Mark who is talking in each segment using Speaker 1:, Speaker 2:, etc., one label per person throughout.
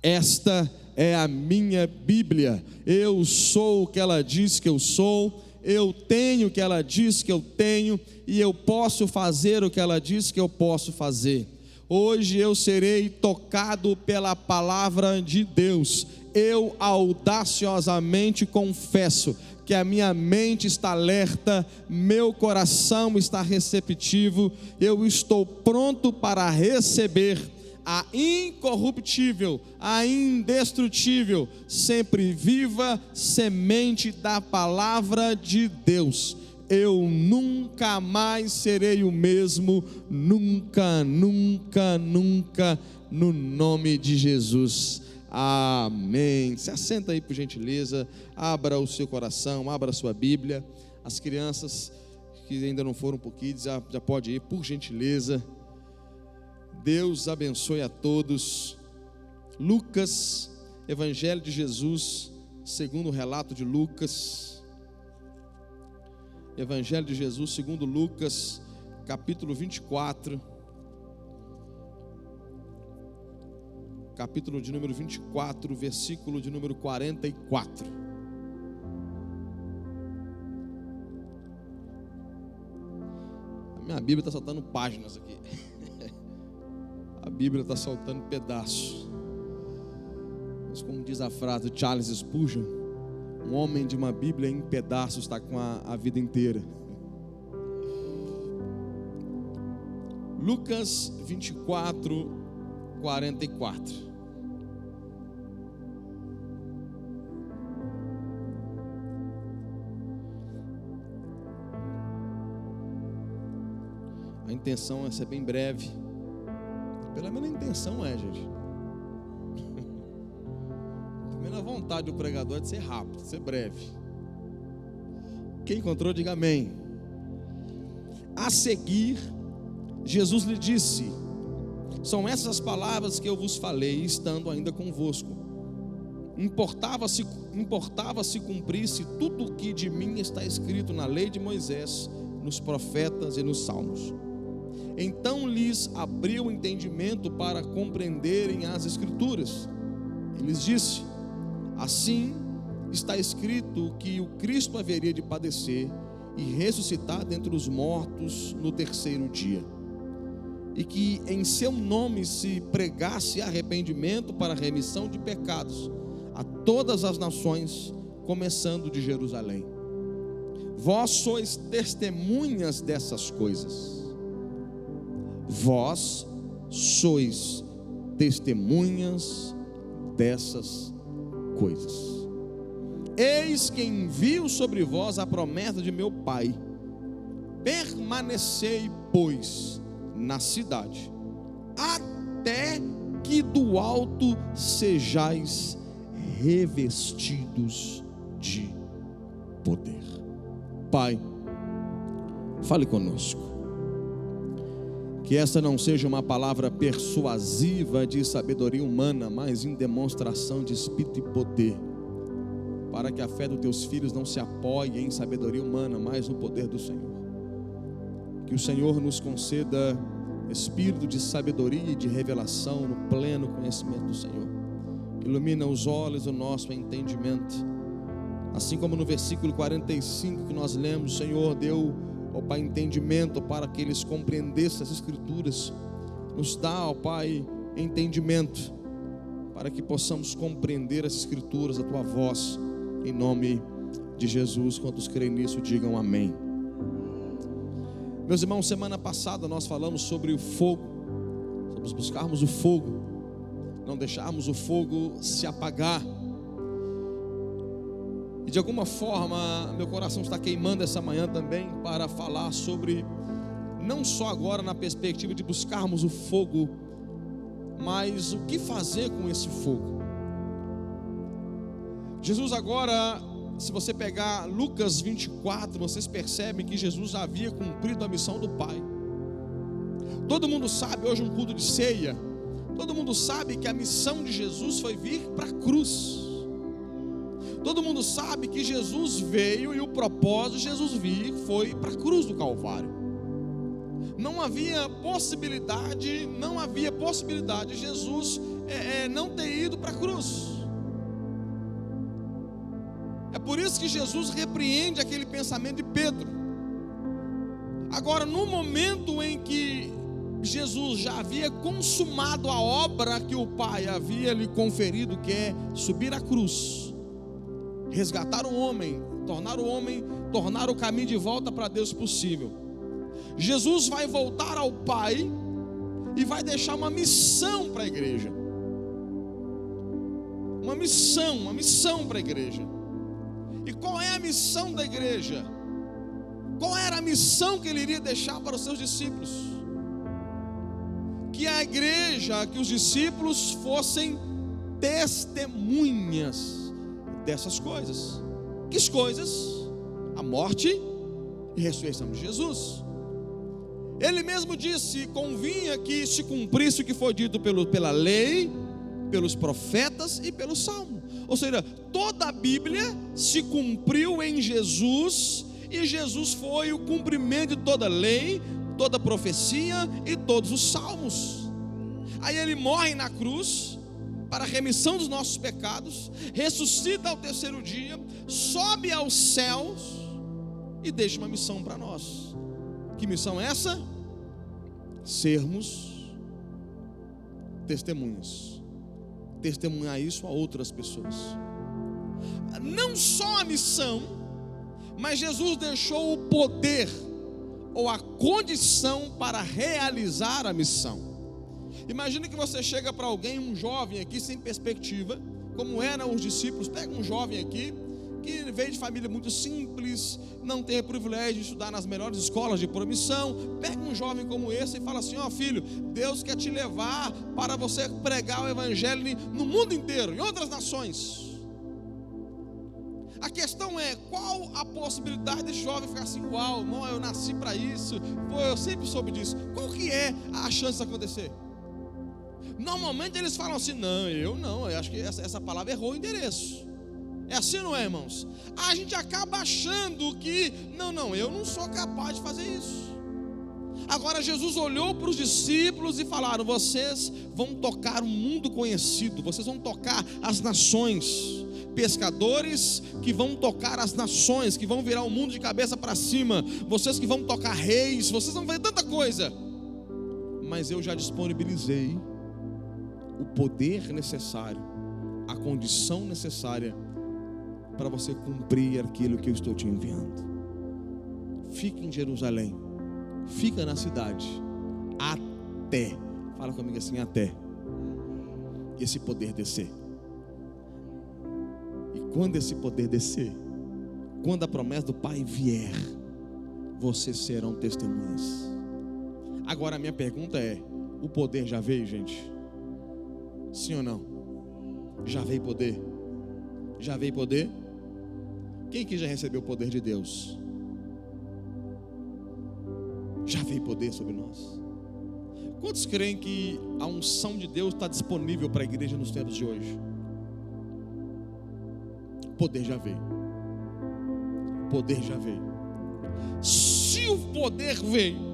Speaker 1: Esta é a minha Bíblia. Eu sou o que ela diz que eu sou, eu tenho o que ela diz que eu tenho, e eu posso fazer o que ela diz que eu posso fazer. Hoje eu serei tocado pela palavra de Deus. Eu audaciosamente confesso que a minha mente está alerta, meu coração está receptivo, eu estou pronto para receber a incorruptível, a indestrutível, sempre viva semente da palavra de Deus. Eu nunca mais serei o mesmo, nunca, nunca, nunca, no nome de Jesus. Amém. Se assenta aí por gentileza, abra o seu coração, abra a sua Bíblia. As crianças que ainda não foram por Kids, já pode ir por gentileza. Deus abençoe a todos. Lucas, Evangelho de Jesus, segundo o relato de Lucas. Evangelho de Jesus, segundo Lucas, capítulo 24. Capítulo de número 24, versículo de número 44. A minha Bíblia está soltando páginas aqui. A Bíblia está soltando pedaços. Mas como diz a frase de Charles Spurgeon, um homem de uma Bíblia em pedaços está com a vida inteira. Lucas 24, 44. A intenção é ser bem breve. Pelo menos a intenção gente. Também a vontade do pregador é de ser rápido, de ser breve. Quem encontrou, diga amém. A seguir, Jesus lhe disse: são essas as palavras que eu vos falei, estando ainda convosco. Importava se cumprisse tudo o que de mim está escrito na lei de Moisés, nos profetas e nos salmos. Então lhes abriu o entendimento para compreenderem as Escrituras. E lhes disse: assim está escrito que o Cristo haveria de padecer e ressuscitar dentre os mortos no terceiro dia, e que em seu nome se pregasse arrependimento para remissão de pecados a todas as nações, começando de Jerusalém. Vós sois testemunhas dessas coisas. Vós sois testemunhas dessas coisas. Eis que envio sobre vós a promessa de meu Pai. Permanecei, pois, na cidade, até que do alto sejais revestidos de poder. Pai, fale conosco. Que esta não seja uma palavra persuasiva de sabedoria humana, mas em demonstração de espírito e poder, para que a fé dos teus filhos não se apoie em sabedoria humana, mas no poder do Senhor. Que o Senhor nos conceda espírito de sabedoria e de revelação no pleno conhecimento do Senhor. Ilumina os olhos do nosso entendimento, assim como no versículo 45 que nós lemos, o Senhor deu, ó Pai, entendimento para que eles compreendessem as Escrituras. Nos dá, ó Pai, entendimento para que possamos compreender as Escrituras, a Tua voz, em nome de Jesus. Quantos creem nisso, digam amém. Meus irmãos, semana passada nós falamos sobre o fogo, sobre buscarmos o fogo, não deixarmos o fogo se apagar. E de alguma forma, meu coração está queimando essa manhã também para falar sobre, não só agora na perspectiva de buscarmos o fogo, mas o que fazer com esse fogo. Jesus agora, se você pegar Lucas 24, vocês percebem que Jesus já havia cumprido a missão do Pai. Todo mundo sabe, hoje um culto de ceia, todo mundo sabe que a missão de Jesus foi vir para a cruz. Todo mundo sabe que Jesus veio e o propósito de Jesus vir foi para a cruz do Calvário. Não havia possibilidade de Jesus não ter ido para a cruz. É por isso que Jesus repreende aquele pensamento de Pedro. Agora, no momento em que Jesus já havia consumado a obra que o Pai havia lhe conferido, que é subir a cruz, resgatar o homem, tornar o caminho de volta para Deus possível, Jesus vai voltar ao Pai e vai deixar uma missão para a igreja. Uma missão para a igreja. E qual é a missão da igreja? Qual era a missão que ele iria deixar para os seus discípulos? Que a igreja, que os discípulos fossem testemunhas dessas coisas. Que coisas? A morte e ressurreição de Jesus. Ele mesmo disse: convinha que se cumprisse o que foi dito pela lei, pelos profetas e pelo Salmo. Ou seja, toda a Bíblia se cumpriu em Jesus, e Jesus foi o cumprimento de toda a lei, toda a profecia e todos os salmos. Aí ele morre na cruz para a remissão dos nossos pecados, ressuscita ao terceiro dia, sobe aos céus e deixa uma missão para nós. Que missão é essa? Sermos testemunhas. Testemunhar isso a outras pessoas. Não só a missão, mas Jesus deixou o poder ou a condição para realizar a missão. Imagine que você chega para alguém, um jovem aqui sem perspectiva, como eram os discípulos. Pega um jovem aqui que veio de família muito simples, não tem o privilégio de estudar nas melhores escolas de promissão. Pega um jovem como esse e fala assim: ó filho, Deus quer te levar para você pregar o evangelho no mundo inteiro, em outras nações. A questão é, qual a possibilidade desse jovem ficar assim: uau, não, eu nasci para isso, eu sempre soube disso. Qual que é a chance de acontecer? Normalmente eles falam assim: não, eu acho que essa palavra errou o endereço. É assim, não é, irmãos? A gente acaba achando que não, eu não sou capaz de fazer isso. Agora Jesus olhou para os discípulos e falaram: vocês vão tocar o mundo conhecido, vocês vão tocar as nações. Pescadores que vão tocar as nações, que vão virar o mundo de cabeça para cima. Vocês que vão tocar reis, vocês vão ver tanta coisa. Mas eu já disponibilizei o poder necessário, a condição necessária para você cumprir aquilo que eu estou te enviando. Fica em Jerusalém, fica na cidade, até, fala comigo assim, até esse poder descer. E quando esse poder descer, quando a promessa do Pai vier, vocês serão testemunhas. Agora a minha pergunta é: o poder já veio, gente? Sim ou não? Já veio poder? Já veio poder? Quem aqui já recebeu o poder de Deus? Já veio poder sobre nós? Quantos creem que a unção de Deus está disponível para a igreja nos tempos de hoje? O poder já veio. O poder já veio. Se o poder veio,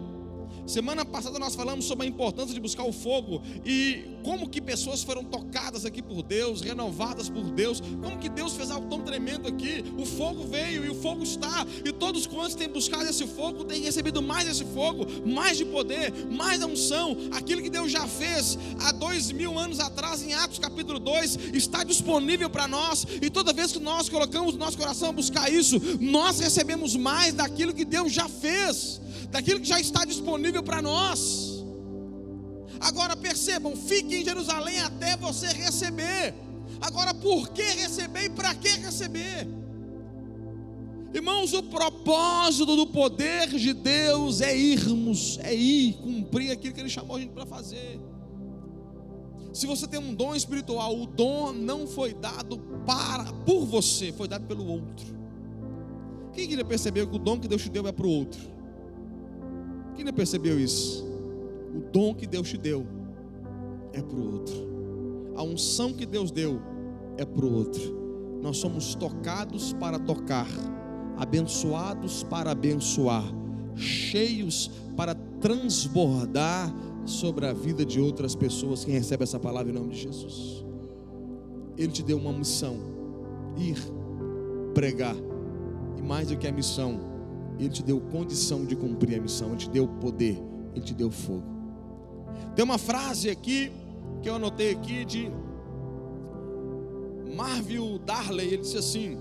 Speaker 1: semana passada nós falamos sobre a importância de buscar o fogo e como que pessoas foram tocadas aqui por Deus, renovadas por Deus, como que Deus fez algo tão tremendo aqui. O fogo veio e o fogo está, e todos quantos têm buscado esse fogo têm recebido mais desse fogo, mais de poder, mais da unção. Aquilo que Deus já fez há 2000 anos atrás em Atos capítulo 2 está disponível para nós, e toda vez que nós colocamos nosso coração a buscar isso, nós recebemos mais daquilo que Deus já fez, daquilo que já está disponível para nós. Agora percebam, fique em Jerusalém até você receber. Agora, por que receber e para que receber? Irmãos, o propósito do poder de Deus é ir cumprir aquilo que Ele chamou a gente para fazer. Se você tem um dom espiritual, o dom não foi dado por você, foi dado pelo outro. Quem queria perceber que o dom que Deus te deu é para o outro? Quem não percebeu isso? O dom que Deus te deu é para o outro. A unção que Deus deu é para o outro. Nós somos tocados para tocar, abençoados para abençoar, cheios para transbordar sobre a vida de outras pessoas. Quem recebe essa palavra em nome de Jesus? Ele te deu uma missão: ir, pregar. E mais do que a missão, Ele te deu condição de cumprir a missão. Ele te deu poder, Ele te deu fogo. Tem uma frase aqui que eu anotei aqui de Marvin Darley. Ele disse assim: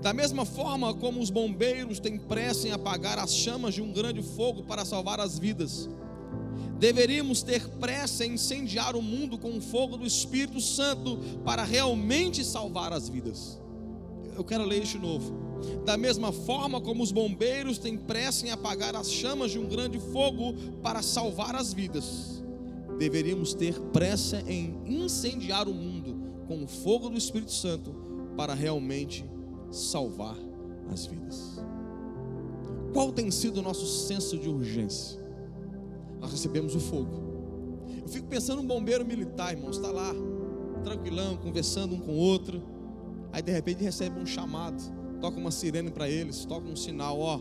Speaker 1: da mesma forma como os bombeiros têm pressa em apagar as chamas de um grande fogo para salvar as vidas, deveríamos ter pressa em incendiar o mundo com o fogo do Espírito Santo para realmente salvar as vidas. Eu quero ler isso de novo. Da mesma forma como os bombeiros têm pressa em apagar as chamas de um grande fogo para salvar as vidas, deveríamos ter pressa em incendiar o mundo com o fogo do Espírito Santo para realmente salvar as vidas. Qual tem sido o nosso senso de urgência? Nós recebemos o fogo. Eu fico pensando num bombeiro militar, irmãos, está lá, tranquilão, conversando um com o outro. Aí de repente recebe um chamado, toca uma sirene para eles, toca um sinal: ó,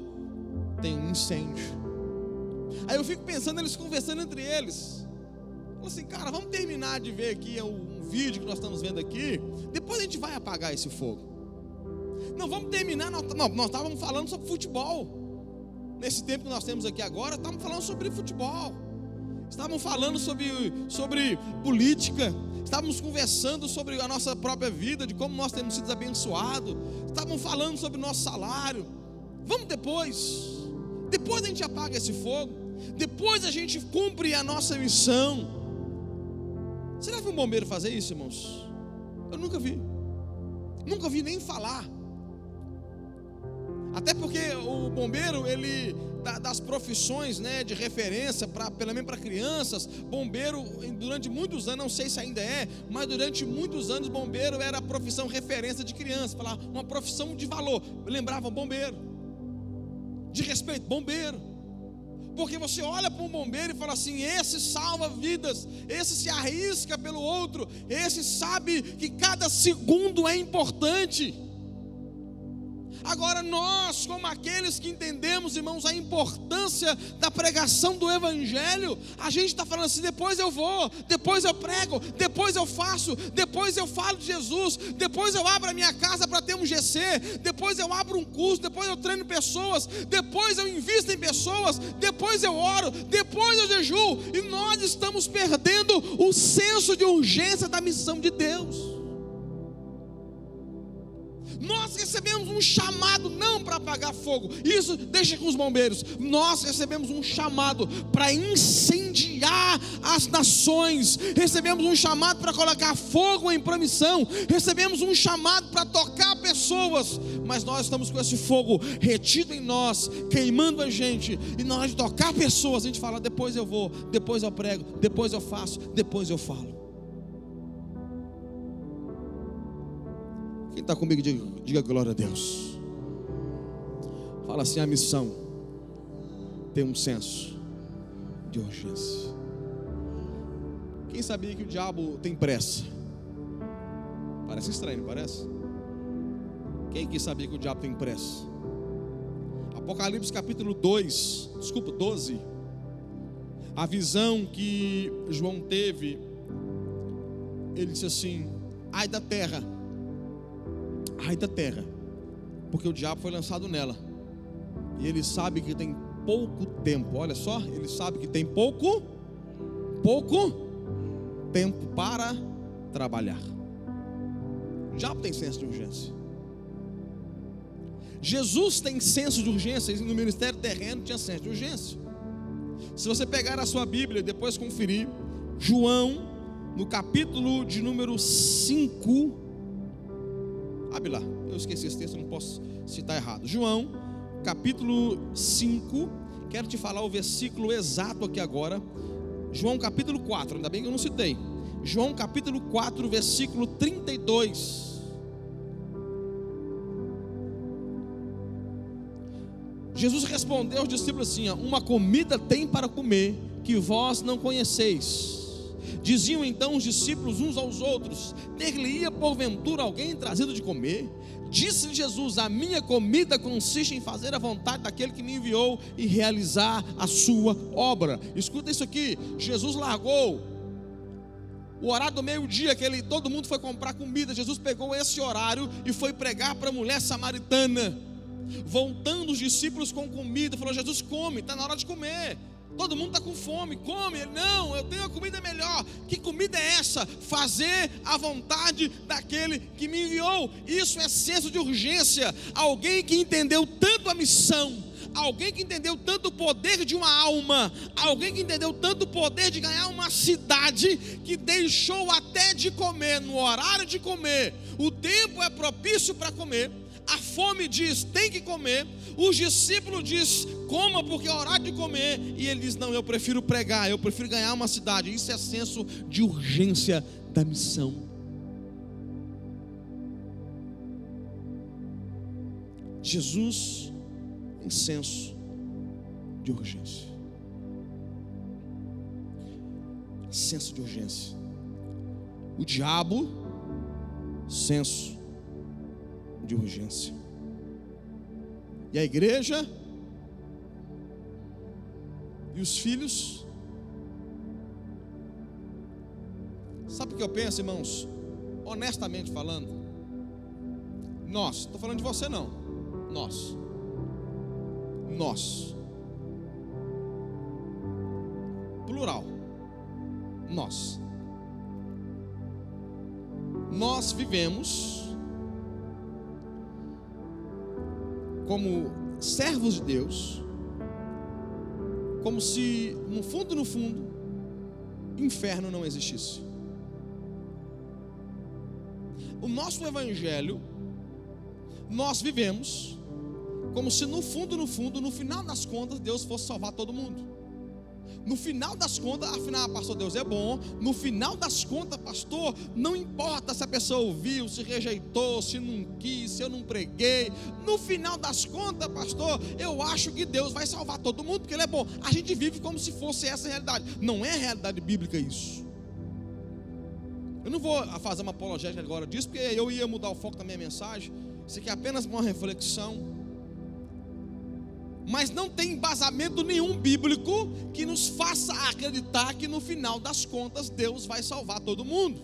Speaker 1: tem um incêndio. Aí eu fico pensando eles conversando entre eles. Falo assim: cara, vamos terminar de ver aqui um vídeo que nós estamos vendo aqui, depois a gente vai apagar esse fogo. Não, vamos terminar. Nós estávamos falando sobre futebol. Nesse tempo que nós temos aqui agora, estávamos falando sobre futebol. Estávamos falando sobre política. Estávamos conversando sobre a nossa própria vida, de como nós temos sido abençoados. Estávamos falando sobre o nosso salário. Vamos depois a gente apaga esse fogo. Depois a gente cumpre a nossa missão. Você já viu um bombeiro fazer isso, irmãos? Eu nunca vi. Nunca vi nem falar. Até porque o bombeiro, ele, das profissões, né, de referência, pelo menos para crianças, bombeiro, durante muitos anos, não sei se ainda é, mas durante muitos anos, bombeiro era a profissão referência de criança, falar uma profissão de valor. Eu lembrava bombeiro, de respeito, bombeiro. Porque você olha para um bombeiro e fala assim: esse salva vidas, esse se arrisca pelo outro, esse sabe que cada segundo é importante. Agora nós, como aqueles que entendemos, irmãos, a importância da pregação do Evangelho, a gente está falando assim: depois eu vou, depois eu prego, depois eu faço, depois eu falo de Jesus, depois eu abro a minha casa para ter um GC, depois eu abro um curso, depois eu treino pessoas, depois eu invisto em pessoas, depois eu oro, depois eu jejuo. E nós estamos perdendo o senso de urgência da missão de Deus. Nós recebemos um chamado não para apagar fogo, isso deixa com os bombeiros. Nós recebemos um chamado para incendiar as nações. Recebemos um chamado para colocar fogo em promissão. Recebemos um chamado para tocar pessoas. Mas nós estamos com esse fogo retido em nós, queimando a gente. E na hora de tocar pessoas, a gente fala: depois eu vou, depois eu prego, depois eu faço, depois eu falo. Quem está comigo, diga glória a Deus. Fala assim: a missão tem um senso de urgência. Quem sabia que o diabo tem pressa? Parece estranho, não parece? Quem que sabia que o diabo tem pressa? Apocalipse capítulo 12. A visão que João teve, ele disse assim: ai da terra, porque o diabo foi lançado nela, e ele sabe que tem pouco tempo. Olha só, ele sabe que tem pouco tempo para trabalhar. O diabo tem senso de urgência. Jesus tem senso de urgência. No ministério terreno tinha senso de urgência. Se você pegar a sua Bíblia e depois conferir, João, no capítulo de número 5, abre lá, eu esqueci esse texto, não posso citar errado. João, capítulo 5, quero te falar o versículo exato aqui agora. João capítulo 4, ainda bem que eu não citei. João capítulo 4, versículo 32. Jesus respondeu aos discípulos assim: uma comida tem para comer que vós não conheceis. Diziam então os discípulos uns aos outros: ter-lhe-ia porventura alguém trazido de comer? Disse Jesus: a minha comida consiste em fazer a vontade daquele que me enviou e realizar a sua obra. Escuta isso aqui: Jesus largou o horário do meio-dia, que todo mundo foi comprar comida. Jesus pegou esse horário e foi pregar para a mulher samaritana. Voltando os discípulos com comida, falou: Jesus, come, está na hora de comer. Todo mundo está com fome, come. Ele: não, eu tenho uma comida melhor. Que comida é essa? Fazer a vontade daquele que me enviou. Isso é senso de urgência. Alguém que entendeu tanto a missão, alguém que entendeu tanto o poder de uma alma, alguém que entendeu tanto o poder de ganhar uma cidade, que deixou até de comer no horário de comer. O tempo é propício para comer. A fome diz: tem que comer. Os discípulos diz: coma porque é horário de comer. E ele diz: não, eu prefiro pregar, eu prefiro ganhar uma cidade. Isso é senso de urgência da missão. Jesus tem senso de urgência. Senso de urgência. O diabo, senso de urgência. E a igreja e os filhos. Sabe o que eu penso, irmãos? Honestamente falando, nós, estou falando de você não, nós, plural, nós vivemos como servos de Deus, como se no fundo, inferno não existisse. O nosso evangelho, nós vivemos como se no fundo, no final das contas, Deus fosse salvar todo mundo. No final das contas, afinal, pastor, Deus é bom. No final das contas, pastor, não importa se a pessoa ouviu, se rejeitou, se não quis, se eu não preguei. No final das contas, pastor, eu acho que Deus vai salvar todo mundo, porque Ele é bom. A gente vive como se fosse essa a realidade. Não é realidade bíblica isso. Eu não vou fazer uma apologética agora disso, porque eu ia mudar o foco da minha mensagem. Isso aqui é apenas uma reflexão. Mas não tem embasamento nenhum bíblico que nos faça acreditar que no final das contas Deus vai salvar todo mundo.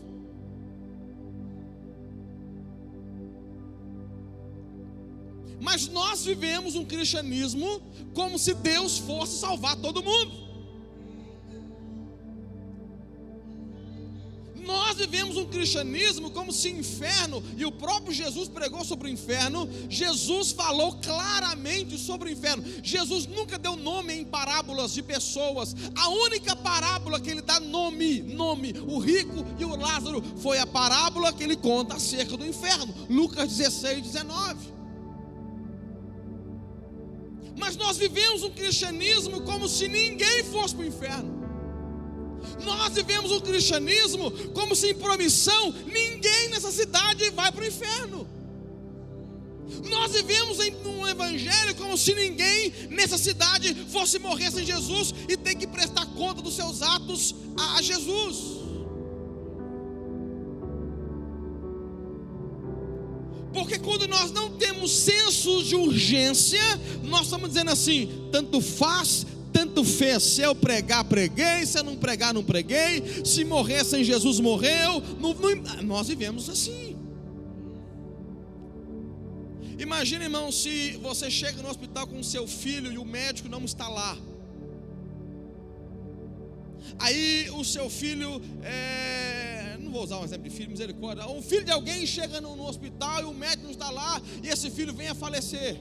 Speaker 1: Mas nós vivemos um cristianismo como se Deus fosse salvar todo mundo. Nós vivemos um cristianismo como se inferno, e o próprio Jesus pregou sobre o inferno. Jesus falou claramente sobre o inferno. Jesus nunca deu nome em parábolas de pessoas. A única parábola que ele dá nome, o rico e o Lázaro, foi a parábola que ele conta acerca do inferno, Lucas 16, 19. Mas nós vivemos um cristianismo como se ninguém fosse para o inferno. Nós vivemos o cristianismo como se em promissão ninguém nessa cidade vai para o inferno. Nós vivemos um evangelho como se ninguém nessa cidade fosse morrer sem Jesus e ter que prestar conta dos seus atos a Jesus. Porque quando nós não temos senso de urgência, nós estamos dizendo assim: tanto faz, tanto fez, se eu pregar, preguei, se eu não pregar, não preguei, se morrer sem Jesus, morreu. Nós vivemos assim. Imagina, irmão, se você chega no hospital com o seu filho e o médico não está lá. Aí o seu filho, não vou usar um exemplo de filho, misericórdia, um filho de alguém chega no hospital e o médico não está lá, e esse filho vem a falecer.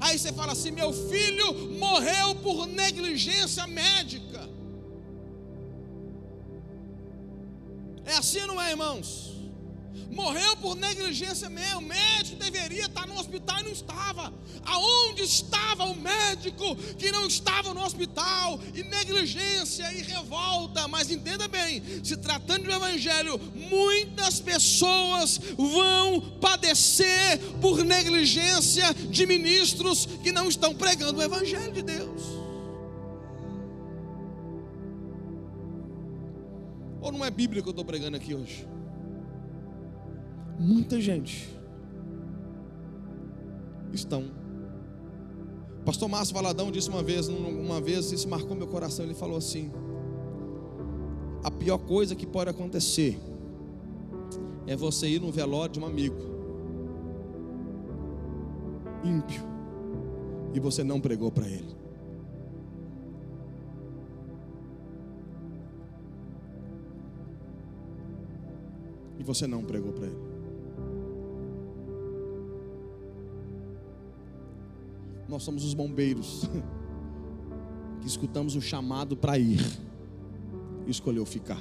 Speaker 1: Aí você fala assim: meu filho morreu por negligência médica. É assim ou não é, irmãos? Morreu por negligência mesmo. O médico deveria estar no hospital e não estava. Aonde estava o médico que não estava no hospital? E negligência e revolta. Mas entenda bem, se tratando do evangelho, muitas pessoas vão padecer por negligência de ministros que não estão pregando o evangelho de Deus. Ou não é Bíblia que eu estou pregando aqui hoje? Muita gente estão. Pastor Márcio Valadão disse uma vez, isso marcou meu coração. Ele falou assim: a pior coisa que pode acontecer é você ir no velório de um amigo ímpio e você não pregou para ele. E você não pregou para ele. Nós somos os bombeiros que escutamos o chamado para ir e escolheu ficar.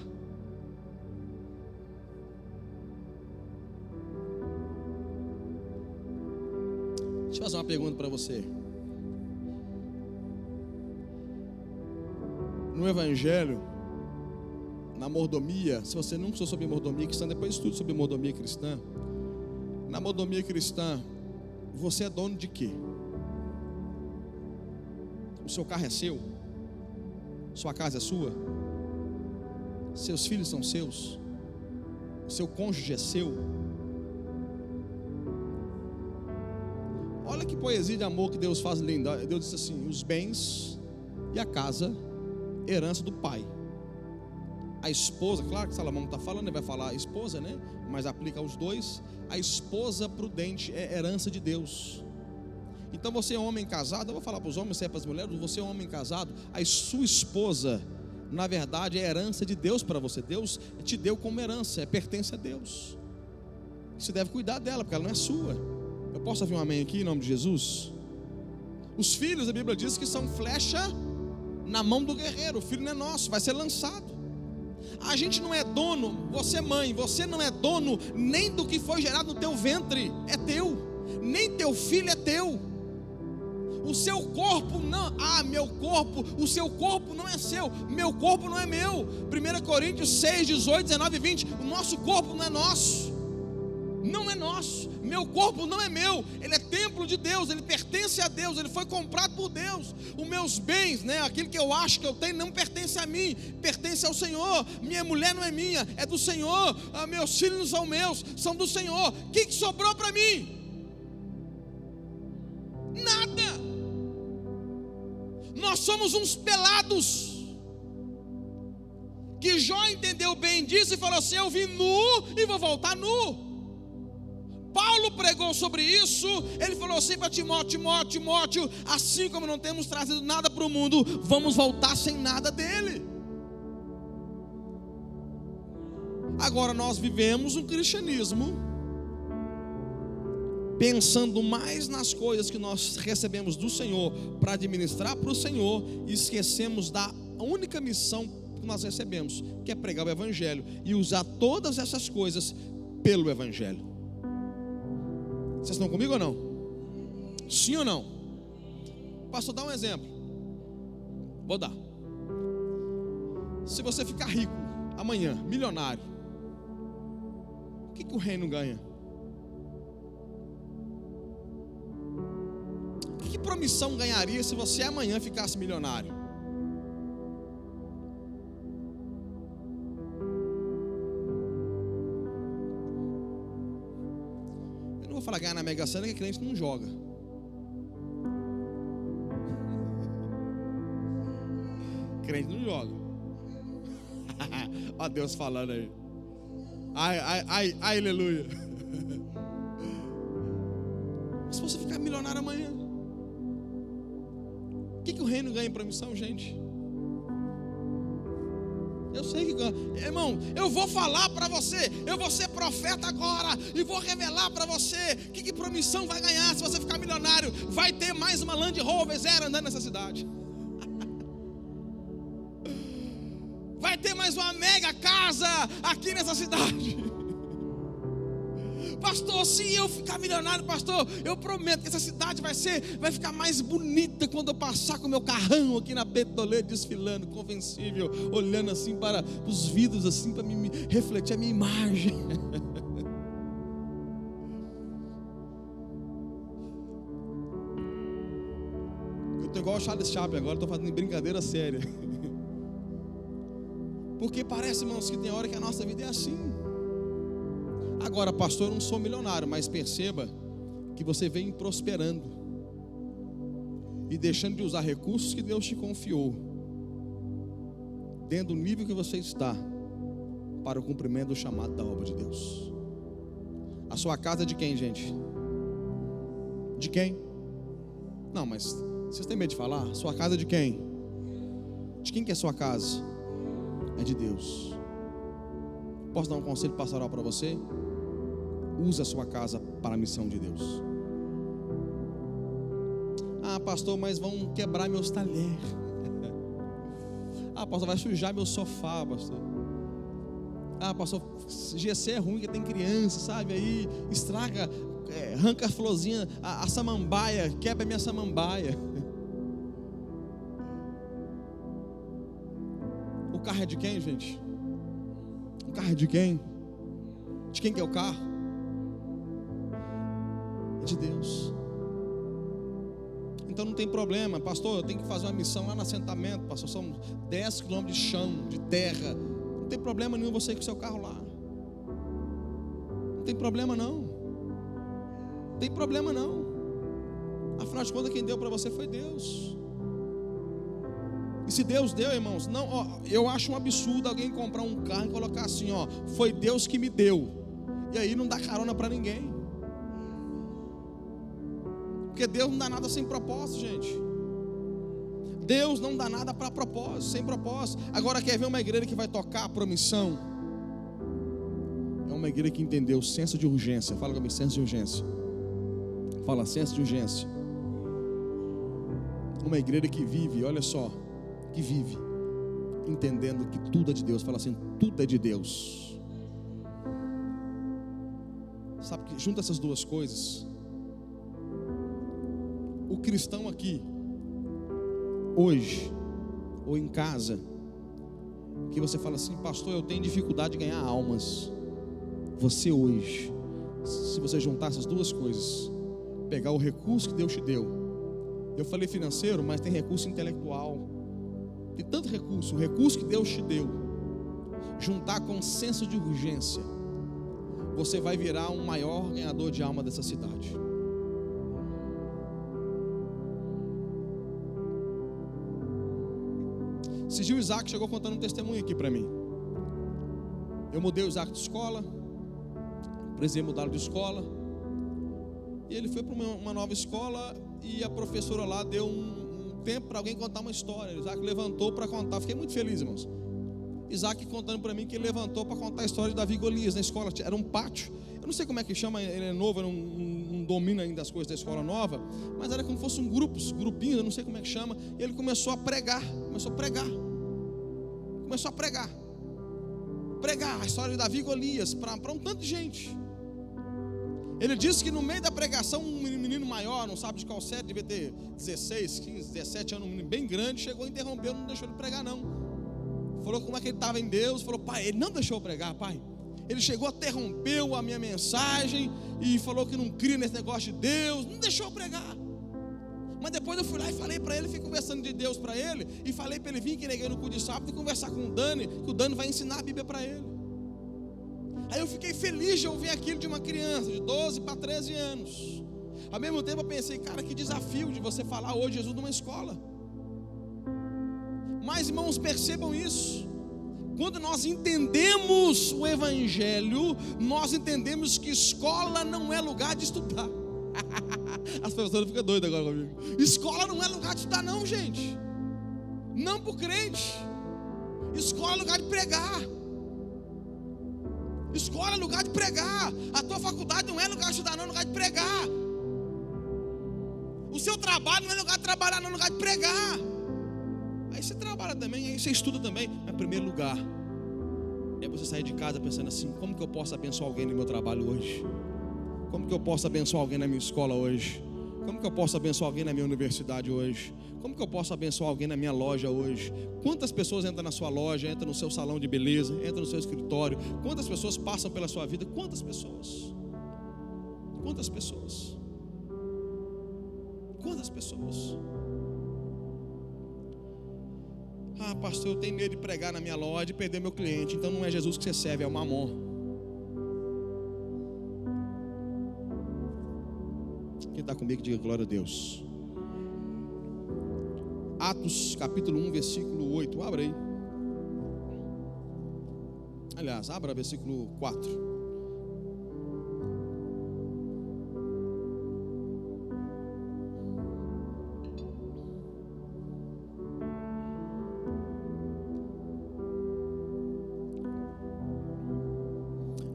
Speaker 1: Deixa eu fazer uma pergunta para você. No Evangelho, na mordomia, se você não estudou sobre mordomia cristã, depois estude sobre mordomia cristã. Na mordomia cristã, você é dono de quê? O seu carro é seu? Sua casa é sua? Seus filhos são seus? O seu cônjuge é seu? Olha que poesia de amor que Deus faz linda. Deus disse assim: os bens e a casa, herança do pai. A esposa, claro que Salomão está falando, ele vai falar a esposa, né? Mas aplica aos dois. A esposa prudente é herança de Deus. Então você é homem casado, eu vou falar para os homens, se é para as mulheres, você é homem casado, a sua esposa, na verdade, é herança de Deus para você. Deus te deu como herança, pertence a Deus. Você deve cuidar dela, porque ela não é sua. Eu posso ouvir um amém aqui em nome de Jesus? Os filhos, a Bíblia diz que são flecha na mão do guerreiro. O filho não é nosso, vai ser lançado. A gente não é dono, você mãe, você não é dono nem do que foi gerado no teu ventre, é teu. Nem teu filho é teu. O seu corpo não, meu corpo, o seu corpo não é seu, meu corpo não é meu. 1 Coríntios 6, 18, 19 e 20, o nosso corpo não é nosso. Não é nosso, meu corpo não é meu, ele é templo de Deus, ele pertence a Deus, ele foi comprado por Deus. Os meus bens, né, aquilo que eu acho que eu tenho, não pertence a mim, pertence ao Senhor. Minha mulher não é minha, é do Senhor. Meus filhos não são meus, são do Senhor. O que sobrou para mim? Nada. Nós somos uns pelados. Que Jó entendeu bem disso e falou assim: eu vim nu e vou voltar nu. Paulo pregou sobre isso. Ele falou assim para Timóteo, assim como não temos trazido nada para o mundo, vamos voltar sem nada dele. Agora nós vivemos um cristianismo pensando mais nas coisas que nós recebemos do Senhor para administrar para o Senhor, e esquecemos da única missão que nós recebemos, que é pregar o Evangelho e usar todas essas coisas pelo Evangelho. Vocês estão comigo ou não? Sim ou não? Pastor, dá um exemplo. Vou dar. Se você ficar rico amanhã, milionário, o que o reino ganha? Que promissão ganharia se você amanhã ficasse milionário? Eu não vou falar ganhar na Mega Sena, que crente não joga. Crente não joga. Ó Deus falando aí. Ai, aleluia. Se você ficar milionário amanhã, o que o reino ganha em promissão, gente? Eu sei que ganha. Irmão, eu vou falar para você, eu vou ser profeta agora e vou revelar para você que promissão vai ganhar se você ficar milionário. Vai ter mais uma Land Rover zero andando nessa cidade. Vai ter mais uma mega casa aqui nessa cidade. Pastor, se eu ficar milionário, pastor, eu prometo que essa cidade vai ficar mais bonita quando eu passar com o meu carrão aqui na Betolê, desfilando, convencível, olhando assim para os vidros, assim, para me refletir a minha imagem. Eu estou igual o Charles Chaplin agora, estou fazendo brincadeira séria. Porque parece, irmãos, que tem hora que a nossa vida é assim. Agora, pastor, eu não sou milionário, mas perceba que que você vem prosperando e deixando de usar recursos que Deus te confiou, dentro do nível que você está, para o cumprimento do chamado da obra de Deus. A sua casa é de quem, gente? De quem? Não, mas vocês têm medo de falar? A sua casa é de quem? De quem que é a sua casa? É de Deus. Posso dar um conselho pastoral para você? Use a sua casa para a missão de Deus. Ah, pastor, mas vão quebrar meus talheres. Ah, pastor, vai sujar meu sofá, pastor. Ah, pastor, GC é ruim, que tem criança, sabe? Aí estraga, arranca a florzinha, a samambaia, quebra a minha samambaia. O carro é de quem, gente? O carro é de quem? De quem que é o carro? É de Deus. Então não tem problema, pastor, eu tenho que fazer uma missão lá no assentamento, pastor, são 10 quilômetros de chão, de terra. Não tem problema nenhum você ir com o seu carro lá. Não tem problema não. Não tem problema não. Afinal de contas, quem deu para você foi Deus. E se Deus deu, irmãos, não, ó, eu acho um absurdo alguém comprar um carro e colocar assim, ó, foi Deus que me deu. E aí não dá carona para ninguém. Porque Deus não dá nada sem propósito, gente. Deus não dá nada para propósito, sem propósito. Agora quer ver uma igreja que vai tocar a promissão? É uma igreja que entendeu o senso de urgência. Fala comigo, senso de urgência. Fala, senso de urgência. Uma igreja que vive, olha só, que vive entendendo que tudo é de Deus. Fala assim, tudo é de Deus. Sabe que junta essas duas coisas, o cristão aqui hoje, ou em casa, que você fala assim, pastor, eu tenho dificuldade de ganhar almas. Você hoje, se você juntar essas duas coisas, pegar o recurso que Deus te deu, eu falei financeiro, mas tem recurso intelectual, tem tanto recurso, o recurso que Deus te deu, juntar com senso de urgência, você vai virar um maior ganhador de alma dessa cidade. Esse dia o Isaac chegou contando um testemunho aqui para mim. Eu mudei o Isaac de escola, precisei mudá-lo de escola, e ele foi para uma nova escola, e a professora lá deu um tempo para alguém contar uma história. O Isaac levantou para contar, fiquei muito feliz, irmãos. Isaac contando para mim que ele levantou para contar a história de Davi e Golias na escola. Era um pátio, eu não sei como é que chama, ele é novo, eu não domina ainda as coisas da escola nova, mas era como se fosse grupinhos, eu não sei como é que chama. E ele começou a pregar a história de Davi e Golias para um tanto de gente. Ele disse que no meio da pregação, um menino maior, não sabe de qual série, devia ter 16, 15, 17 anos, um menino bem grande, chegou e interrompeu, não deixou ele pregar não. Falou como é que ele estava em Deus, falou, pai, ele não deixou eu pregar, pai. Ele chegou, interrompeu a minha mensagem e falou que não cria nesse negócio de Deus, não deixou eu pregar. Mas depois eu fui lá e falei para ele, fui conversando de Deus para ele, e falei para ele vir que neguei no cu de sábado e conversar com o Dani, que o Dani vai ensinar a Bíblia para ele. Aí eu fiquei feliz de ouvir aquilo de uma criança de 12 para 13 anos. Ao mesmo tempo eu pensei, cara, que desafio de você falar hoje Jesus numa escola. Mas irmãos, percebam isso. Quando nós entendemos o Evangelho, nós entendemos que escola não é lugar de estudar. As pessoas ficam doidas agora comigo. Escola não é lugar de estudar não, gente. Não para o crente. Escola é lugar de pregar. Escola é lugar de pregar. A tua faculdade não é lugar de estudar não, é lugar de pregar. O seu trabalho não é lugar de trabalhar não, é lugar de pregar. Aí você trabalha também, aí você estuda também. Mas em primeiro lugar é você sair de casa pensando assim, como que eu posso abençoar alguém no meu trabalho hoje? Como que eu posso abençoar alguém na minha escola hoje? Como que eu posso abençoar alguém na minha universidade hoje? Como que eu posso abençoar alguém na minha loja hoje? Quantas pessoas entram na sua loja, entram no seu salão de beleza, entram no seu escritório? Quantas pessoas passam pela sua vida? Quantas pessoas? Quantas pessoas? Quantas pessoas? Ah, pastor, eu tenho medo de pregar na minha loja e perder meu cliente. Então não é Jesus que você serve, é o Mamon. Quem está comigo, diga glória a Deus. Atos capítulo 1, versículo 8. Abra aí. Aliás, abra versículo 4.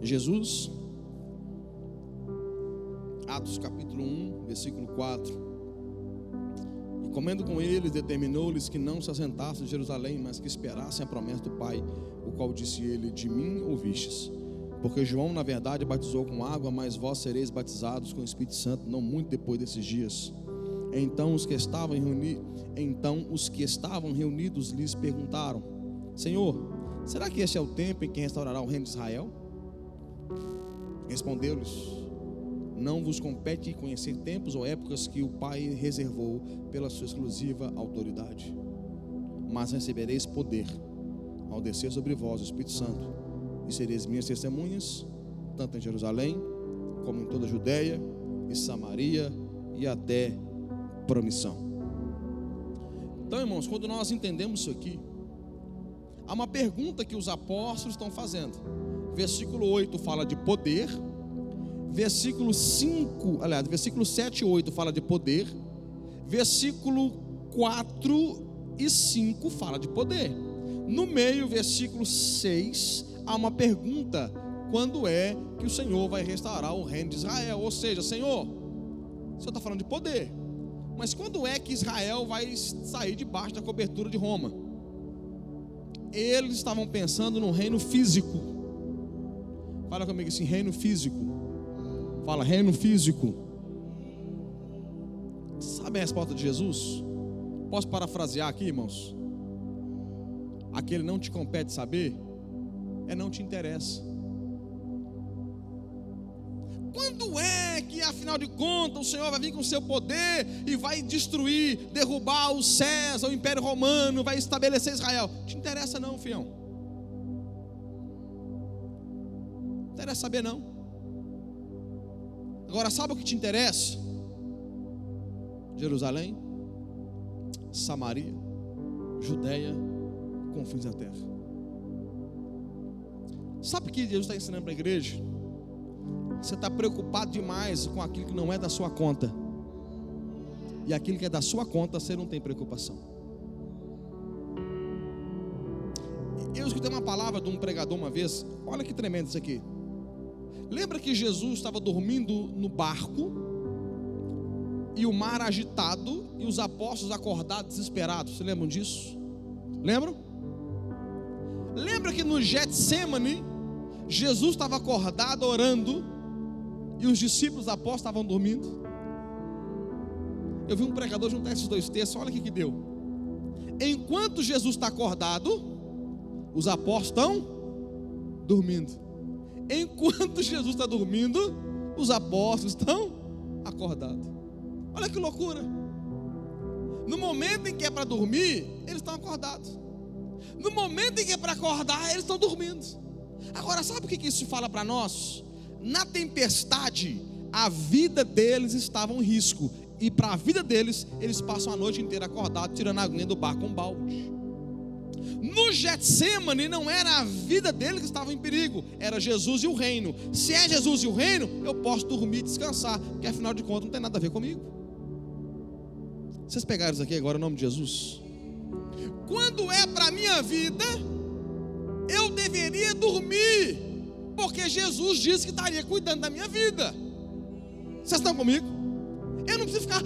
Speaker 1: Jesus, Atos capítulo 1, versículo 4. E comendo com eles, determinou-lhes que não se assentassem em Jerusalém, mas que esperassem a promessa do Pai, o qual disse ele: de mim ouvistes. Porque João, na verdade, batizou com água, mas vós sereis batizados com o Espírito Santo, não muito depois desses dias. Então os que estavam reunidos lhes perguntaram: Senhor, será que este é o tempo em que restaurará o reino de Israel? Respondeu-lhes: não vos compete conhecer tempos ou épocas que o Pai reservou pela sua exclusiva autoridade, mas recebereis poder ao descer sobre vós o Espírito Santo, e sereis minhas testemunhas, tanto em Jerusalém, como em toda a Judeia e Samaria e até promissão. Então, irmãos, quando nós entendemos isso aqui, há uma pergunta que os apóstolos estão fazendo. Versículo 8 fala de poder, versículo 7 e 8 fala de poder, versículo 4 e 5 fala de poder. No meio, versículo 6, há uma pergunta: quando é que o Senhor vai restaurar o reino de Israel? Ou seja, Senhor, o Senhor está falando de poder, mas quando é que Israel vai sair debaixo da cobertura de Roma? Eles estavam pensando no reino físico. Fala comigo assim: reino físico. Fala, reino físico. Sabe a resposta de Jesus? Posso parafrasear aqui, irmãos? Aquele não te compete saber, não te interessa. Quando é que, afinal de contas, o Senhor vai vir com o seu poder e vai destruir, derrubar o César, o Império Romano, vai estabelecer Israel? Te interessa não, fião. Não interessa saber não. Agora, sabe o que te interessa? Jerusalém, Samaria, Judeia, confins da terra. Sabe o que Jesus está ensinando para a igreja? Você está preocupado demais com aquilo que não é da sua conta, e aquilo que é da sua conta você não tem preocupação. Eu escutei uma palavra de um pregador uma vez. Olha que tremendo isso aqui. Lembra que Jesus estava dormindo no barco, e o mar agitado, e os apóstolos acordados, desesperados? Vocês lembram disso? Lembram? Lembra que no Getsemane, Jesus estava acordado orando, e os discípulos, os apóstolos, estavam dormindo? Eu vi um pregador juntar esses dois textos. Olha o que deu. Enquanto Jesus está acordado, os apóstolos estão dormindo. Enquanto Jesus está dormindo, os apóstolos estão acordados. Olha que loucura. No momento em que é para dormir, eles estão acordados. No momento em que é para acordar, eles estão dormindo. Agora, sabe o que isso fala para nós? Na tempestade, a vida deles estava em risco, e para a vida deles, eles passam a noite inteira acordados, tirando a aguinha do barco com um balde. No Getsemane, não era a vida deles que estava em perigo, era Jesus e o reino. Se é Jesus e o reino, eu posso dormir e descansar, porque afinal de contas não tem nada a ver comigo. Vocês pegaram isso aqui agora em nome de Jesus? Quando é para a minha vida, eu deveria dormir, porque Jesus disse que estaria cuidando da minha vida. Vocês estão comigo? Eu não preciso ficar,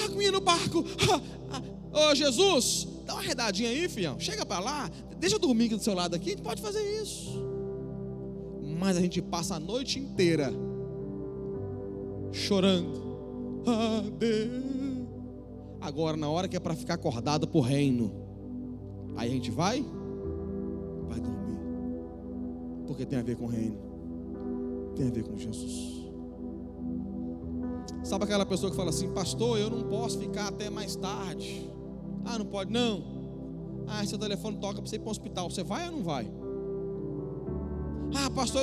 Speaker 1: aguinha no barco. Ô Jesus, dá uma redadinha aí, fião. Chega para lá, deixa eu dormir aqui do seu lado aqui. A gente pode fazer isso. Mas a gente passa a noite inteira chorando. Deus. Agora, na hora que é para ficar acordado por reino, aí a gente vai dormir, porque tem a ver com o reino, tem a ver com Jesus. Sabe aquela pessoa que fala assim: pastor, eu não posso ficar até mais tarde. Não pode não. Seu telefone toca para você ir para o hospital, você vai ou não vai? Ah, pastor,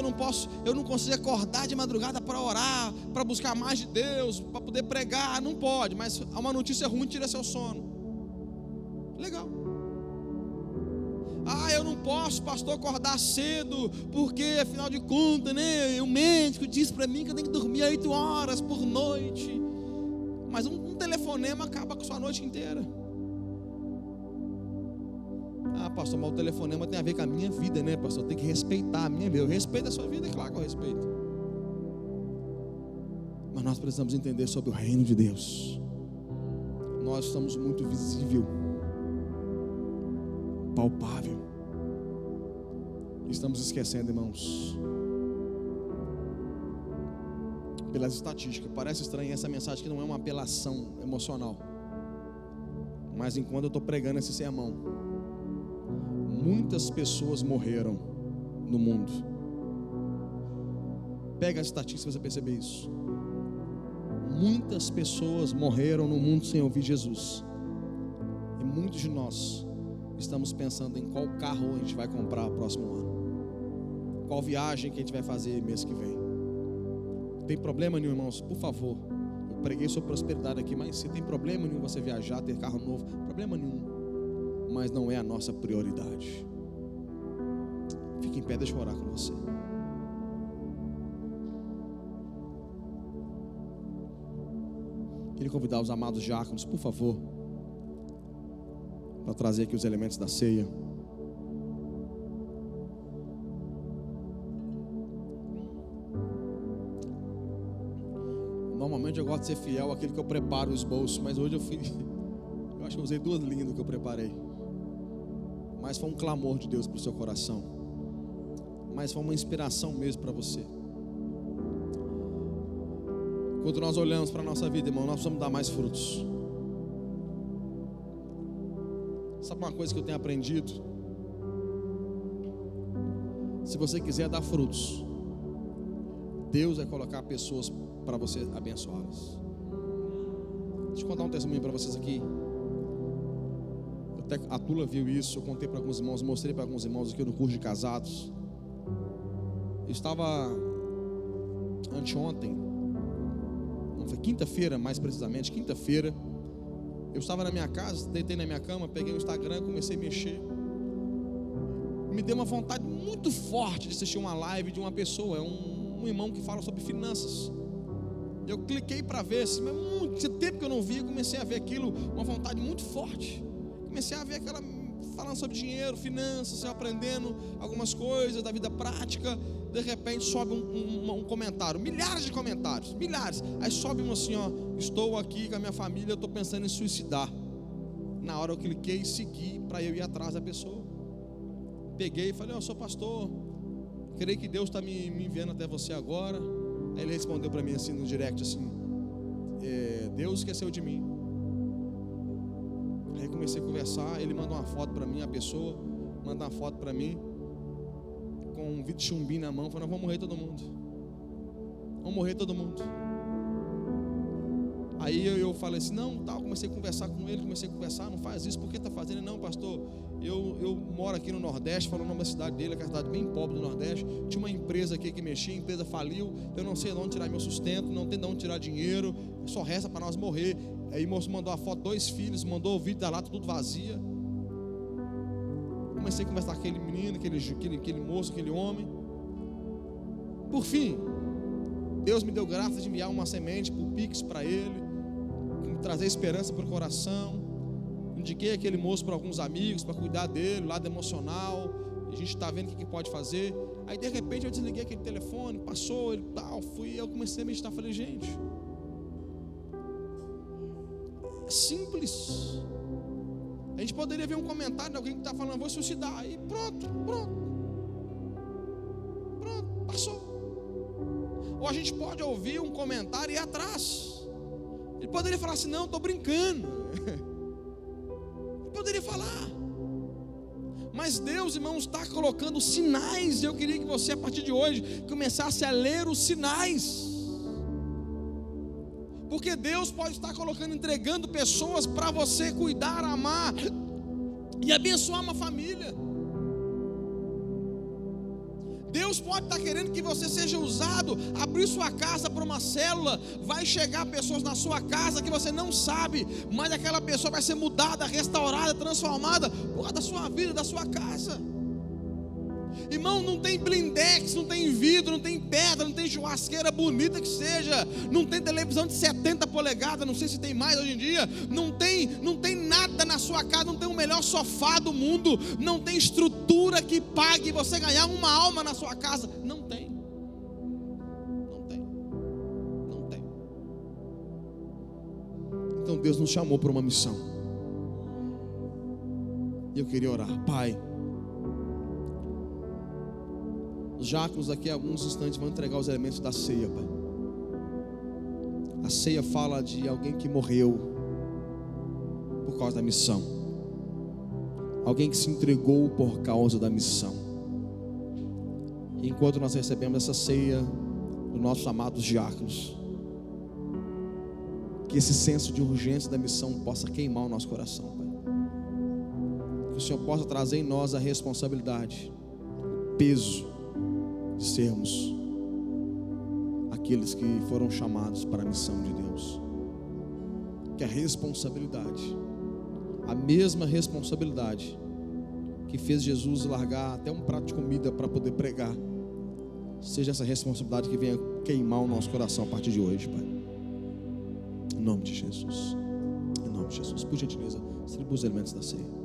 Speaker 1: eu não consigo acordar de madrugada para orar, para buscar mais de Deus, para poder pregar. Não pode, mas uma notícia ruim tira seu sono. Legal. Ah, eu não posso, pastor, acordar cedo, porque afinal de contas, né, o médico disse para mim que eu tenho que dormir 8 horas por noite. Mas um telefonema acaba com a sua noite inteira. Ah, pastor, mas o telefonema tem a ver com a minha vida, né, pastor? Tem que respeitar a minha vida. Eu respeito a sua vida, é claro que eu respeito. Mas nós precisamos entender sobre o reino de Deus. Nós estamos muito visível, palpável. Estamos esquecendo, irmãos. Pelas estatísticas, parece estranho essa mensagem que não é uma apelação emocional. Mas enquanto eu estou pregando esse sermão, muitas pessoas morreram no mundo. Pega as estatísticas para você perceber isso. Muitas pessoas morreram no mundo sem ouvir Jesus. E muitos de nós estamos pensando em qual carro a gente vai comprar no próximo ano, qual viagem que a gente vai fazer mês que vem. Tem problema nenhum, irmãos? Por favor, eu preguei sobre prosperidade aqui, mas se tem problema nenhum você viajar, ter carro novo, problema nenhum. Mas não é a nossa prioridade. Fique em pé, deixa eu orar com você. Queria convidar os amados diáconos, por favor, para trazer aqui os elementos da ceia. Normalmente eu gosto de ser fiel àquele que eu preparo os bolsos, mas hoje eu acho que eu usei 2 lindas que eu preparei. Mas foi um clamor de Deus para o seu coração. Mas foi uma inspiração mesmo para você. Quando nós olhamos para a nossa vida, irmão, nós precisamos dar mais frutos. Sabe uma coisa que eu tenho aprendido? Se você quiser dar frutos, Deus vai colocar pessoas para você abençoá-las. Deixa eu contar um testemunho para vocês aqui. A Tula viu isso, eu contei para alguns irmãos, mostrei para alguns irmãos aqui no curso de casados. Eu estava anteontem, não foi quinta-feira, mais precisamente, quinta-feira. Eu estava na minha casa, deitei na minha cama, peguei o Instagram, comecei a mexer. Me deu uma vontade muito forte de assistir uma live de uma pessoa, um irmão que fala sobre finanças. Eu cliquei para ver, mas muito tempo que eu não via, comecei a ver aquilo, uma vontade muito forte. Comecei a ver aquela falando sobre dinheiro, finanças, eu aprendendo algumas coisas da vida prática. De repente sobe um comentário, milhares de comentários, milhares. Aí sobe um assim, ó: estou aqui com a minha família, eu estou pensando em suicidar. Na hora eu cliquei e segui para eu ir atrás da pessoa. Peguei e falei: eu sou pastor, creio que Deus está me enviando até você agora. Aí ele respondeu para mim assim no direct assim: Deus esqueceu de mim. Aí comecei a conversar, ele mandou uma foto para mim, a pessoa mandou uma foto para mim com um vidro de chumbim na mão, falou: nós vamos morrer todo mundo. Vamos morrer todo mundo. Aí eu falei assim: não, tal, comecei a conversar com ele, não faz isso, por que está fazendo? Não, pastor, eu moro aqui no Nordeste, falou o nome da cidade dele, que é uma cidade bem pobre do Nordeste. Tinha uma empresa aqui que mexia, a empresa faliu, eu não sei de onde tirar meu sustento, não tem de onde tirar dinheiro, só resta para nós morrer. Aí o moço mandou a foto, 2 filhos, mandou o vídeo da lata tudo vazia. Comecei a conversar com aquele menino, aquele moço, aquele homem. Por fim, Deus me deu graça de enviar uma semente por Pix para ele, trazer esperança para o coração. Indiquei aquele moço para alguns amigos, para cuidar dele, lado emocional. A gente está vendo o que pode fazer. Aí de repente eu desliguei aquele telefone, passou ele tal, eu comecei a meditar, falei: gente, é simples. A gente poderia ver um comentário de alguém que está falando: vou suicidar, e pronto, passou. Ou a gente pode ouvir um comentário e ir atrás. Ele poderia falar assim: não, estou brincando. Ele poderia falar. Mas Deus, irmãos, está colocando sinais. Eu queria que você, a partir de hoje, começasse a ler os sinais. Porque Deus pode estar colocando, entregando pessoas para você cuidar, amar e abençoar uma família. Deus pode estar querendo que você seja usado, abrir sua casa para uma célula. Vai chegar pessoas na sua casa que você não sabe, mas aquela pessoa vai ser mudada, restaurada, transformada por causa da sua vida, da sua casa. Irmão, não tem blindex, não tem vidro, não tem pedra, não tem churrasqueira bonita que seja, não tem televisão de 70 polegadas, não sei se tem mais hoje em dia, não tem nada na sua casa, não tem o melhor sofá do mundo, não tem estrutura que pague você ganhar uma alma na sua casa, não tem. Então Deus nos chamou para uma missão, e eu queria orar. Pai, os diáconos daqui a alguns instantes vão entregar os elementos da ceia, Pai. A ceia fala de alguém que morreu por causa da missão, alguém que se entregou por causa da missão. E enquanto nós recebemos essa ceia dos nossos amados diáconos, que esse senso de urgência da missão possa queimar o nosso coração, Pai. Que o Senhor possa trazer em nós a responsabilidade, o peso de sermos aqueles que foram chamados para a missão de Deus. Que a responsabilidade, a mesma responsabilidade que fez Jesus largar até um prato de comida para poder pregar, seja essa responsabilidade que venha queimar o nosso coração a partir de hoje, Pai. Em nome de Jesus. Em nome de Jesus. Por gentileza, distribua os elementos da ceia.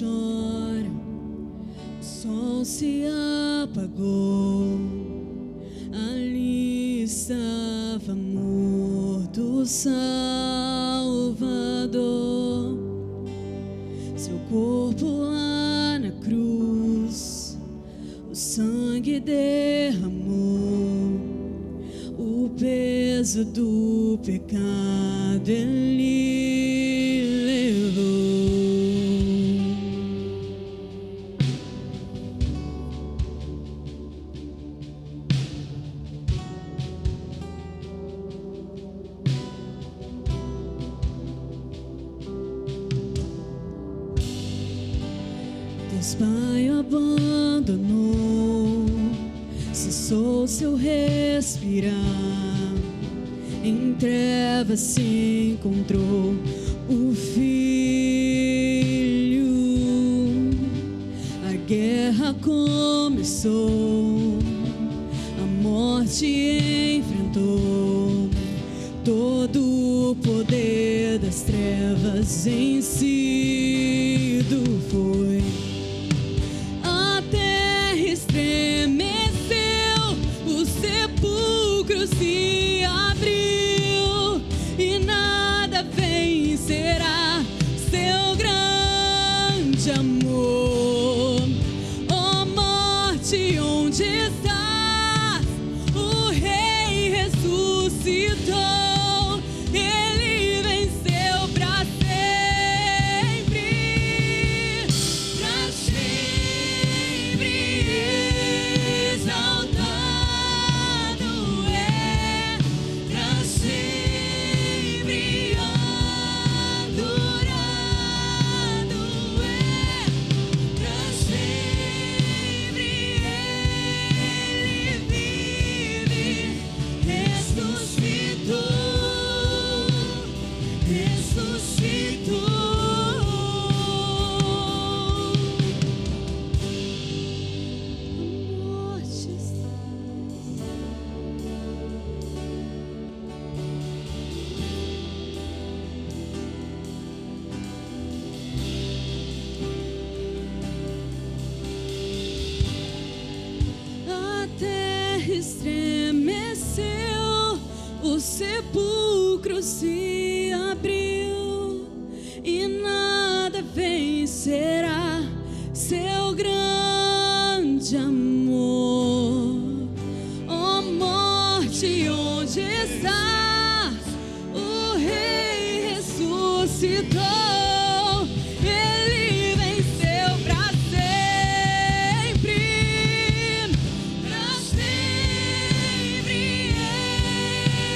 Speaker 2: Chora, o sol se apagou, ali estava morto o Salvador, seu corpo lá na cruz, o sangue derramou, o peso do pecado ele levou. Deus Pai abandonou, cessou seu respirar, em trevas se encontrou o Filho. A guerra começou, a morte enfrentou, todo o poder das trevas vencido foi. Estremeceu, o sepulcro se abriu e nada vencerá seu grande amor. Ó morte, onde estás? O Rei ressuscitou, ele venceu para sempre, para sempre. Estremeceu, sepulcro se abriu e nada vencerá seu grande amor. Ó morte, onde está? O Rei ressuscitou. Ele venceu para sempre,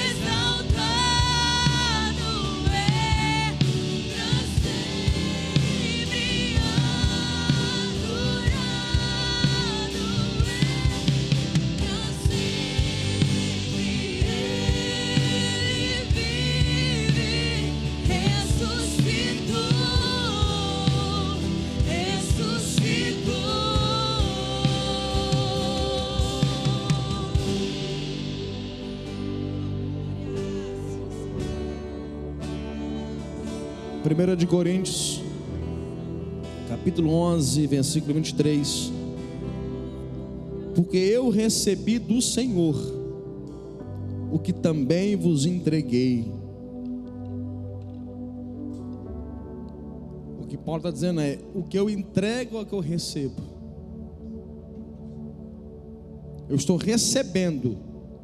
Speaker 2: exaltado é, para sempre adorado é, para sempre ele vive, ressuscitou.
Speaker 1: Primeira de Coríntios, capítulo 11, versículo 23. Porque eu recebi do Senhor o que também vos entreguei. O que Paulo está dizendo é: o que eu entrego é o que eu recebo. Eu estou recebendo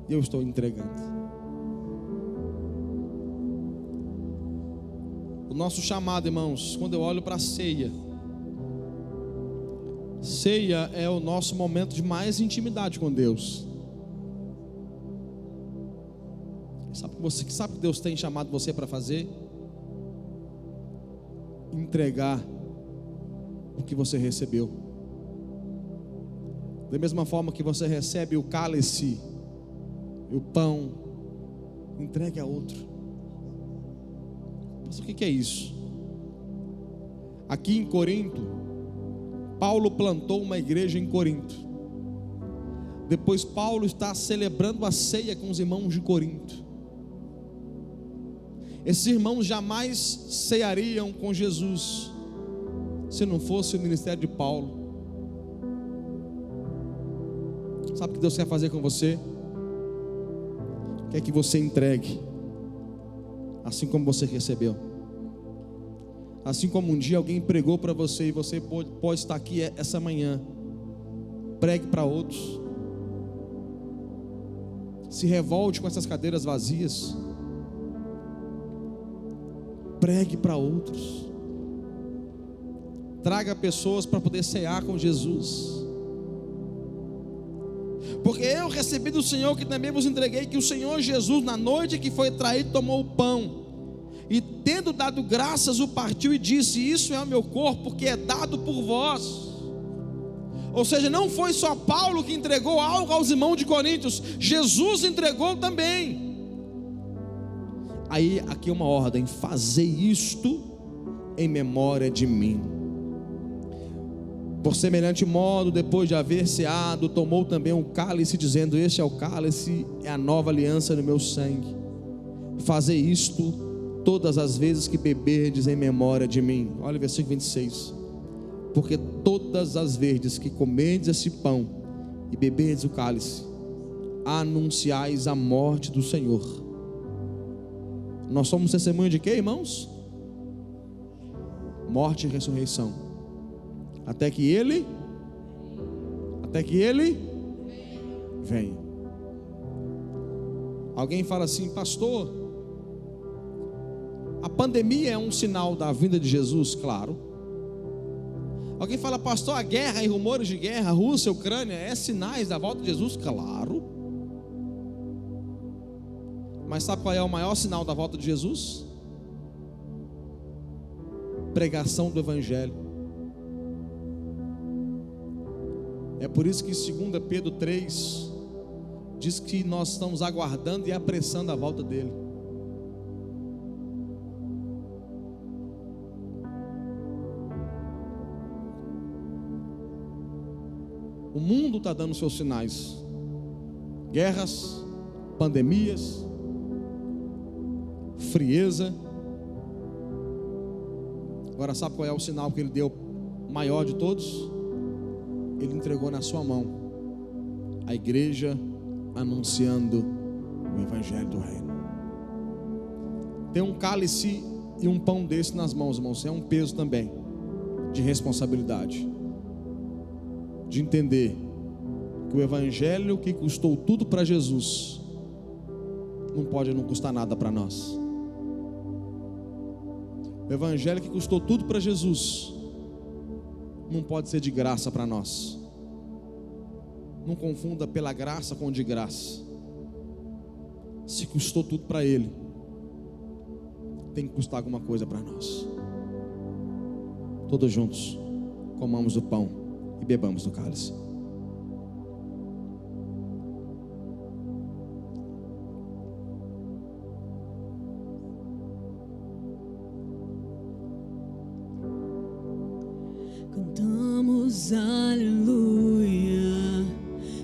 Speaker 1: e eu estou entregando. O nosso chamado, irmãos, quando eu olho para a ceia, ceia é o nosso momento de mais intimidade com Deus. Sabe o que Deus tem chamado você para fazer? Entregar o que você recebeu. Da mesma forma que você recebe o cálice e o pão, entregue a outro. Mas o que é isso? Aqui em Corinto, Paulo plantou uma igreja em Corinto. Depois Paulo está celebrando a ceia com os irmãos de Corinto. Esses irmãos jamais ceariam com Jesus se não fosse o ministério de Paulo. Sabe o que Deus quer fazer com você? Quer que você entregue, assim como você recebeu. Assim como um dia alguém pregou para você e você pode estar aqui essa manhã, pregue para outros. Se revolte com essas cadeiras vazias, pregue para outros. Traga pessoas para poder cear com Jesus. Porque eu recebi do Senhor que também vos entreguei, que o Senhor Jesus, na noite que foi traído, tomou o pão e, tendo dado graças, o partiu e disse: isso é o meu corpo que é dado por vós. Ou seja, não foi só Paulo que entregou algo aos irmãos de Coríntios, Jesus entregou também. Aí aqui é uma ordem: fazei isto em memória de mim. Por semelhante modo, depois de haver ceado, tomou também o cálice, dizendo: este é o cálice, é a nova aliança no meu sangue. Fazei isto todas as vezes que beberdes em memória de mim. Olha o versículo 26. Porque todas as vezes que comerdes esse pão e beberdes o cálice, anunciais a morte do Senhor. Nós somos testemunho de quê, irmãos? Morte e ressurreição. Até que Ele venha. Alguém fala assim: pastor, a pandemia é um sinal da vinda de Jesus? Claro. Alguém fala: pastor, a guerra e rumores de guerra, Rússia, Ucrânia, é sinais da volta de Jesus? Claro. Mas sabe qual é o maior sinal da volta de Jesus? Pregação do Evangelho. É por isso que 2 Pedro 3 diz que nós estamos aguardando e apressando a volta dele. O mundo está dando seus sinais: guerras, pandemias, frieza. Agora sabe qual é o sinal que ele deu maior de todos? Ele entregou na sua mão a igreja, anunciando o Evangelho do Reino. Ter um cálice e um pão desse nas mãos, irmãos, é um peso também de responsabilidade, de entender que o evangelho que custou tudo para Jesus não pode não custar nada para nós. O evangelho que custou tudo para Jesus não pode ser de graça para nós. Não confunda pela graça com de graça. Se custou tudo para Ele, tem que custar alguma coisa para nós. Todos juntos, comamos o pão e bebamos do cálice.
Speaker 2: Cantamos aleluia,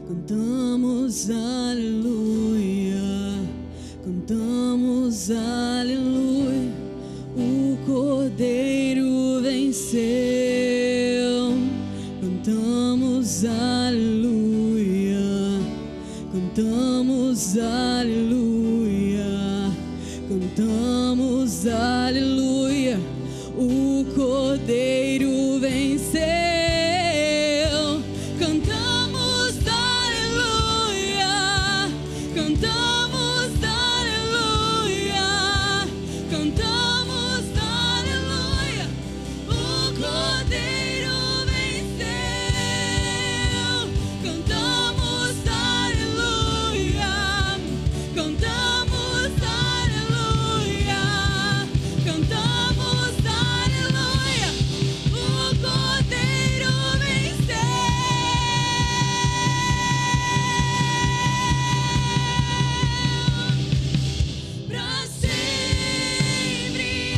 Speaker 2: cantamos aleluia, cantamos aleluia, o Cordeiro venceu. Cantamos aleluia, cantamos aleluia, cantamos aleluia, o Cordeiro venceu. Cantamos aleluia, cantamos aleluia, cantamos aleluia, o Cordeiro venceu. Cantamos aleluia, cantamos aleluia, cantamos aleluia, o Cordeiro venceu. Pra sempre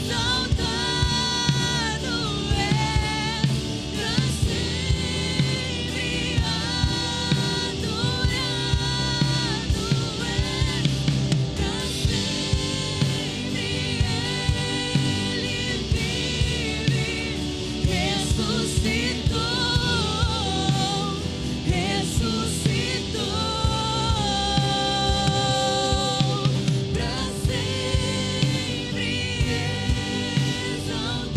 Speaker 2: exaltado é, pra sempre adorado é, pra sempre Ele vive, ressuscitou, ressuscitou. Pra sempre exaltado,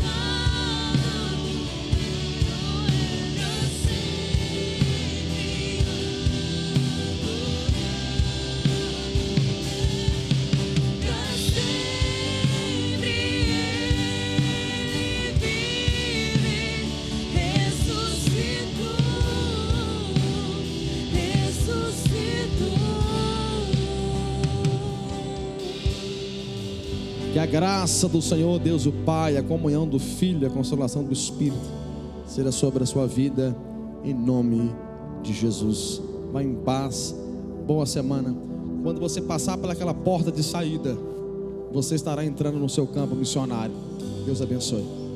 Speaker 2: pra sempre Ele vive, ressuscitou, ressuscitou.
Speaker 1: Que a graça do Senhor Deus o Pai, a comunhão do Filho, a consolação do Espírito seja sobre a sua vida, em nome de Jesus. Vá em paz, boa semana. Quando você passar pelaquela porta de saída, você estará entrando no seu campo missionário. Deus abençoe.